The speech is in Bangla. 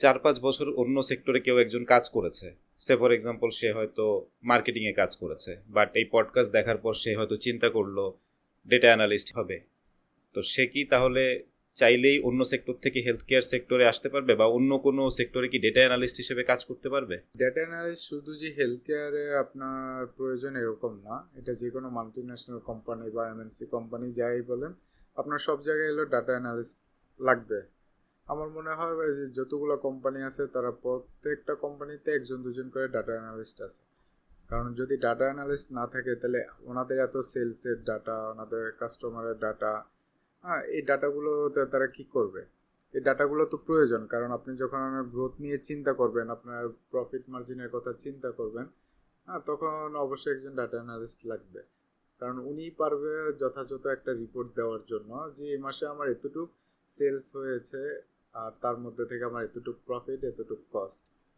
4-5 বছর অন্য সেক্টরে কেউ একজন কাজ করেছে, সে ফর এক্সাম্পল সে হয়তো মার্কেটিংয়ে কাজ করেছে, বাট এই পডকাস্ট দেখার পর সে হয়তো চিন্তা করলো ডেটা অ্যানালিস্ট হবে। তো সে কি তাহলে চাইলেই অন্য সেক্টর থেকে হেলথ কেয়ার সেক্টরে আসতে পারবে, বা অন্য কোনো সেক্টরে কি ডেটা অ্যানালিস্ট হিসেবে কাজ করতে পারবে? ডেটা অ্যানালিস্ট শুধু যে হেলথ কেয়ারে আপনার প্রয়োজন এরকম না, এটা যে কোনো মাল্টি ন্যাশনাল কোম্পানি বা এমএনসি কোম্পানি যাই বলেন, আপনার সব জায়গায় এলো ডাটা অ্যানালিস্ট লাগবে। আমার মনে হয় যে যতগুলো কোম্পানি আছে তারা প্রত্যেকটা কোম্পানিতে একজন দুজন করে ডাটা অ্যানালিস্ট আছে। কারণ যদি ডাটা অ্যানালিস্ট না থাকে তাহলে ওনাদের এত সেলসের ডাটা, ওনাদের কাস্টমারের ডাটা, হ্যাঁ, এই ডাটাগুলো তারা কি করবে? এই ডাটাগুলো তো প্রয়োজন, কারণ আপনি যখন গ্রোথ নিয়ে চিন্তা করবেন, আপনার প্রফিট মার্জিনের কথা চিন্তা করবেন, হ্যাঁ, তখন অবশ্যই একজন ডাটা অ্যানালিস্ট লাগবে। কারণ উনিই পারবে যথাযথ একটা রিপোর্ট দেওয়ার জন্য যে এই মাসে আমার এতটুকু সেলস হয়েছে, আর তার মধ্যে থেকে আমার এতটুকু প্রফিট, এতটুকু কস্ট।